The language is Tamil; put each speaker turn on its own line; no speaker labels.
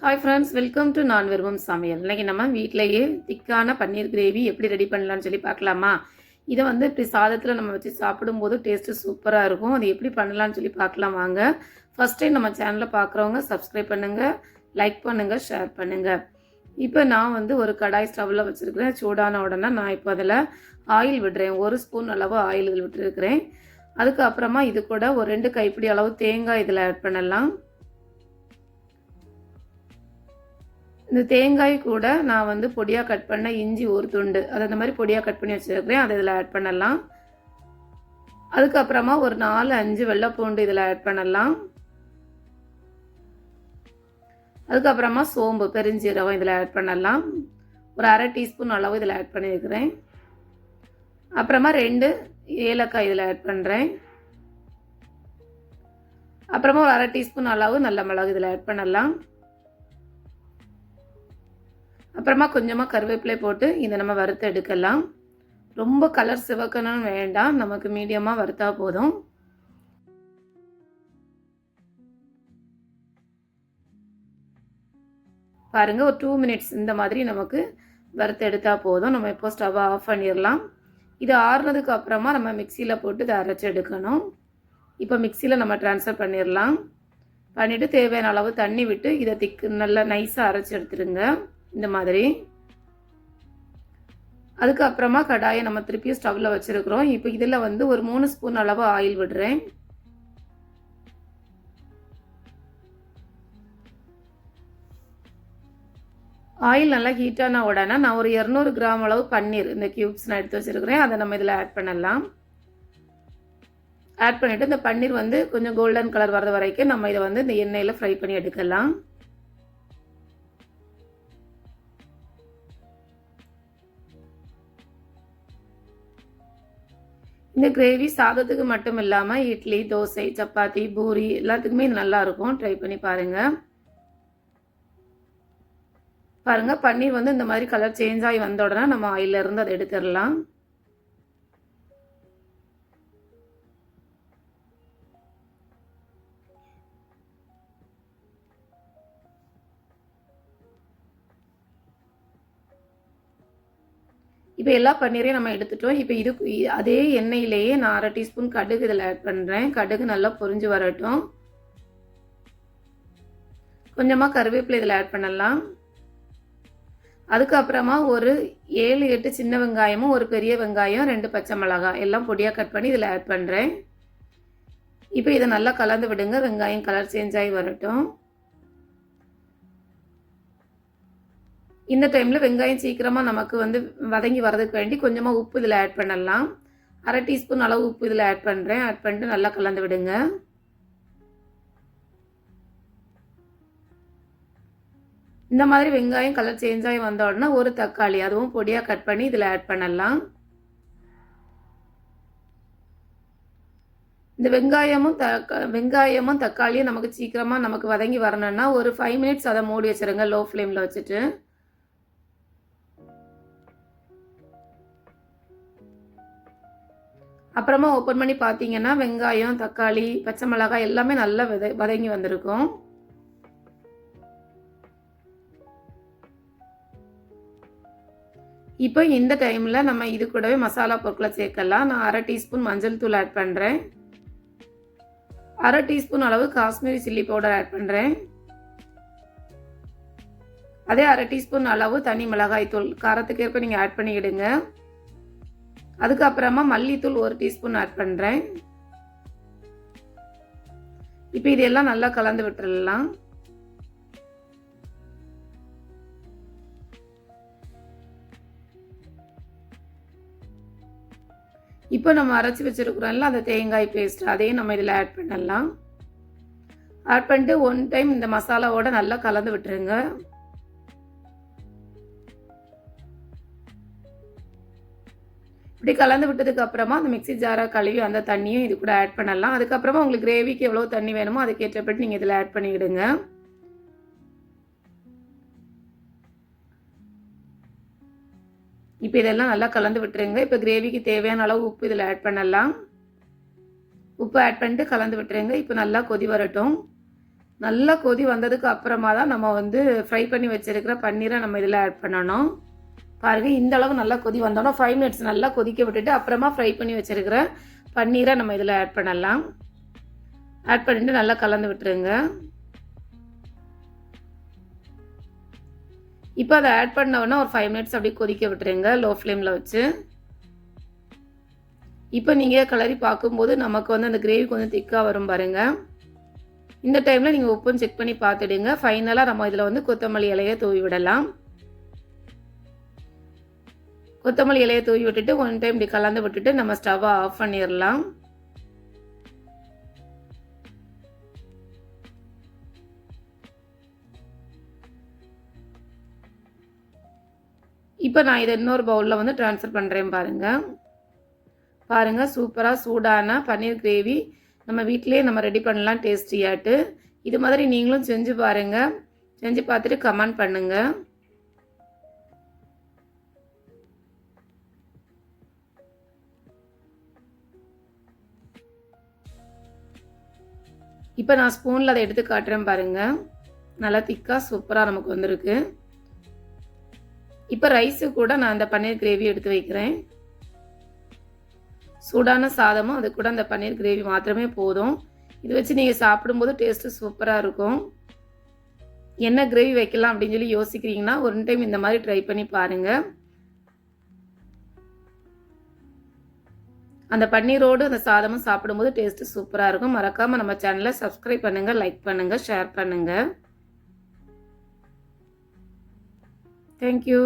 ஹாய் ஃப்ரெண்ட்ஸ், வெல்கம் டு நான் விரும்பும் சமையல். இன்றைக்கி நம்ம வீட்டிலையே திக்கான பன்னீர் கிரேவி எப்படி ரெடி பண்ணலான்னு சொல்லி பார்க்கலாமா? இதை இப்படி சாதத்தில் நம்ம வச்சு சாப்பிடும்போது டேஸ்ட்டு சூப்பராக இருக்கும். அது எப்படி பண்ணலான்னு சொல்லி பார்க்கலாம் வாங்க. ஃபஸ்ட் டைம் நம்ம சேனலில் பார்க்குறவங்க சப்ஸ்கிரைப் பண்ணுங்கள், லைக் பண்ணுங்கள், ஷேர் பண்ணுங்கள். இப்போ நான் ஒரு கடாய் ஸ்டவ்வில் வச்சுருக்கிறேன். சூடான உடனே நான் இப்போ அதில் ஆயில் விடுறேன். 1 ஸ்பூன் அளவு ஆயில் விட்டுருக்கிறேன். அதுக்கப்புறமா இது கூட ஒரு 2 கைப்பிடி அளவு தேங்காய் இதில் ஆட் பண்ணலாம். இந்த தேங்காய் கூட நான் பொடியாக கட் பண்ண இஞ்சி ஒரு துண்டு, அது அந்த மாதிரி பொடியாக கட் பண்ணி வச்சுருக்கிறேன். அதை இதில் ஆட் பண்ணலாம். அதுக்கப்புறமா ஒரு 4-5 வெள்ளைப்பூண்டு இதில் ஆட் பண்ணலாம். அதுக்கப்புறமா சோம்பு, பெருஞ்சீரகம் இதில் ஆட் பண்ணலாம். ஒரு 1/2 டீஸ்பூன் அளவு இதில் ஆட் பண்ணியிருக்கிறேன். அப்புறமா 2 ஏலக்காய் இதில் ஆட் பண்ணுறேன். அப்புறமா ஒரு 1/2 டீஸ்பூன் அளவு நல்ல மிளகு இதில் ஆட் பண்ணலாம். அப்புறமா கொஞ்சமாக கருவேப்பிலை போட்டு இதை நம்ம வறுத்து எடுக்கலாம். ரொம்ப கலர் சிவக்கணும்னு வேண்டாம், நமக்கு மீடியமாக வறுத்தா போதும். பாருங்க, ஒரு 2 மினிட்ஸ் இந்த மாதிரி நமக்கு வறுத்து எடுத்தால் போதும். நம்ம இப்போ ஸ்டவ்வை ஆஃப் பண்ணிடலாம். இது ஆறுனதுக்கு அப்புறமா நம்ம மிக்சியில் போட்டு இதை அரைச்சி எடுக்கணும். இப்போ மிக்சியில் நம்ம ட்ரான்ஸ்ஃபர் பண்ணிடலாம். பண்ணிவிட்டு தேவையான அளவு தண்ணி விட்டு இதை நல்லா நைஸாக அரைச்சி எடுத்துடுங்க இந்த மாதிரி. அதுக்கப்புறமா கடாயை நம்ம திருப்பியும் ஸ்டவ்வில் வச்சுருக்கிறோம். இப்போ இதில் ஒரு 3 ஸ்பூன் அளவு ஆயில் விடுறேன். ஆயில் நல்லா ஹீட்டான உடனே நான் ஒரு 200 கிராம் அளவு பன்னீர் இந்த கியூப்ஸ் நான் எடுத்து வச்சுருக்கிறேன். அதை நம்ம இதில் ஆட் பண்ணலாம். ஆட் பண்ணிவிட்டு இந்த பன்னீர் கொஞ்சம் கோல்டன் கலர் வர்ற வரைக்கும் நம்ம இதை இந்த எண்ணெயில் ஃப்ரை பண்ணி எடுக்கலாம். இந்த கிரேவி சாதத்துக்கு மட்டும் இல்லாமல் இட்லி, தோசை, சப்பாத்தி, பூரி எல்லாத்துக்குமே இது நல்லாயிருக்கும். ட்ரை பண்ணி பாருங்கள். பாருங்கள், பன்னீர் இந்த மாதிரி கலர் சேஞ்ச் ஆகி வந்த உடனே நம்ம ஆயிலிருந்து அதை எடுத்துடலாம். இப்போ எல்லா பன்னீரையும் நம்ம எடுத்துட்டோம். இப்போ அதே எண்ணெயிலேயே நான் 1/2 டீஸ்பூன் கடுகு இதில் ஆட் பண்ணுறேன். கடுகு நல்லா பொரிஞ்சு வரட்டும். கொஞ்சமாக கருவேப்பிலை இதில் ஆட் பண்ணலாம். அதுக்கப்புறமா ஒரு 7-8 சின்ன வெங்காயமும் ஒரு பெரிய வெங்காயம், 2 பச்சை மிளகாய் எல்லாம் பொடியாக கட் பண்ணி இதில் ஆட் பண்ணுறேன். இப்போ இதை நல்லா கலந்து விடுங்க. வெங்காயம் கலர் சேஞ்ச் ஆகி வரட்டும். இந்த டைமில் வெங்காயம் சீக்கிரமாக நமக்கு வதங்கி வரதுக்கு வேண்டி கொஞ்சமாக உப்பு இதில் ஆட் பண்ணலாம். 1/2 டீஸ்பூன் அளவு உப்பு இதில் ஆட் பண்ணுறேன். ஆட் பண்ணிட்டு நல்லா கலந்து விடுங்க. இந்த மாதிரி வெங்காயம் கலர் சேஞ்ச் ஆகி வந்த உடனே ஒரு தக்காளி, அதுவும் பொடியாக கட் பண்ணி இதில் ஆட் பண்ணலாம். இந்த வெங்காயமும் தக்காளியும் நமக்கு சீக்கிரமாக நமக்கு வதங்கி வரணும்னா ஒரு 5 மினிட்ஸ் அதை மூடி வச்சுருங்க லோ ஃப்ளேமில் வச்சுட்டு. அப்புறமா ஓப்பன் பண்ணி பார்த்தீங்கன்னா வெங்காயம், தக்காளி, பச்சை மிளகாய் எல்லாமே நல்லா வதங்கி வந்திருக்கும். இப்போ இந்த டைமில் நம்ம இது கூடவே மசாலா பொருட்களை சேர்க்கலாம். நான் 1/2 டீஸ்பூன் மஞ்சள் தூள் ஆட் பண்ணுறேன். 1/2 டீஸ்பூன் அளவு காஷ்மீரி சில்லி பவுடர் ஆட் பண்ணுறேன். அதே 1/2 டீஸ்பூன் அளவு தனி மிளகாய் தூள் காரத்துக்கு ஏற்ப நீங்கள் ஆட் பண்ணிக்கிடுங்க. அதுக்கப்புறமா மல்லித்தூள் 1 டீஸ்பூன் ஆட் பண்ணுறேன். இப்போ இதெல்லாம் நல்லா கலந்து விட்டுறலாம். இப்போ நம்ம அரைச்சி வச்சுருக்குறோம்ல அந்த தேங்காய் பேஸ்ட், அதையும் நம்ம இதில் ஆட் பண்ணலாம். ஆட் பண்ணிட்டு 1 டைம் இந்த மசாலாவோட நல்லா கலந்து விட்டுருங்க. இப்படி கலந்து விட்டதுக்கு அப்புறமா அந்த மிக்ஸி ஜாரை கழுவி அந்த தண்ணியும் இது கூட ஆட் பண்ணலாம். அதுக்கப்புறமா உங்களுக்கு கிரேவிக்கு எவ்வளோ தண்ணி வேணுமோ அதுக்கேற்றப்பட்டு நீங்கள் இதில் ஆட் பண்ணிவிடுங்க. இப்போ இதெல்லாம் நல்லா கலந்து விட்டுருங்க. இப்போ கிரேவிக்கு தேவையான அளவு உப்பு இதில் ஆட் பண்ணலாம். உப்பு ஆட் பண்ணிட்டு கலந்து விட்டுருங்க. இப்போ நல்லா கொதி வரட்டும். நல்லா கொதி வந்ததுக்கு அப்புறமா தான் நம்ம வந்து ஃப்ரை பண்ணி வச்சிருக்கிற பன்னீரை நம்ம இதில் ஆட் பண்ணணும். பாருங்கள், இந்த அளவு நல்லா கொதி வந்தோன்னா 5 மினிட்ஸ் நல்லா கொதிக்க விட்டுட்டு அப்புறமா ஃப்ரை பண்ணி வச்சிருக்கிற பன்னீரை நம்ம இதில் ஆட் பண்ணலாம். ஆட் பண்ணிட்டு நல்லா கலந்து விட்டுருங்க. இப்போ அதை ஆட் பண்ணோன்னா ஒரு 5 மினிட்ஸ் அப்படியே கொதிக்க விட்டுருங்க லோ ஃப்ளேமில் வச்சு. இப்போ நீங்கள் கிளறி பார்க்கும்போது நமக்கு வந்து அந்த கிரேவி கொஞ்சம் திக்காக வரும் பாருங்கள். இந்த டைமில் நீங்கள் உப்புன்னு செக் பண்ணி பார்த்துடுங்க. ஃபைனலாக நம்ம இதில் வந்து கொத்தமல்லி இலையை தூவி விடலாம். கொத்தமல்லி இலையை தூவி விட்டுட்டு 1 டைம் இப்படி கலந்து விட்டுட்டு நம்ம ஸ்டவ்வை ஆஃப் பண்ணிடலாம். இப்போ நான் இதை இன்னொரு பவுலில் வந்து ட்ரான்ஸ்ஃபர் பண்ணுறேன் பாருங்கள். பாருங்கள், சூப்பராக சூடான பன்னீர் கிரேவி நம்ம வீட்டிலே நம்ம ரெடி பண்ணலாம் டேஸ்டியாட்டு. இது மாதிரி நீங்களும் செஞ்சு பாருங்கள். செஞ்சு பார்த்துட்டு கமெண்ட் பண்ணுங்கள். இப்போ நான் ஸ்பூனில் அதை எடுத்து காட்டுறேன் பாருங்கள். நல்லா திக்காக சூப்பராக நமக்கு வந்திருக்கு. இப்போ ரைஸு கூட நான் அந்த பன்னீர் கிரேவி எடுத்து வைக்கிறேன். சூடான சாதமும் அது கூட அந்த பன்னீர் கிரேவி மாத்திரமே போதும். இது வச்சு நீங்கள் சாப்பிடும்போது டேஸ்ட்டு சூப்பராக இருக்கும். என்ன கிரேவி வைக்கலாம் அப்படின்னு சொல்லி யோசிக்கிறீங்கன்னா 1 டைம் இந்த மாதிரி ட்ரை பண்ணி பாருங்கள். அந்த பன்னீரோடு அந்த சாதமும் சாப்பிடும்போது டேஸ்ட்டு சூப்பராக இருக்கும். மறக்காமல் நம்ம சேனலை சப்ஸ்கிரைப் பண்ணுங்கள், லைக் பண்ணுங்கள், ஷேர் பண்ணுங்கள். Thank you.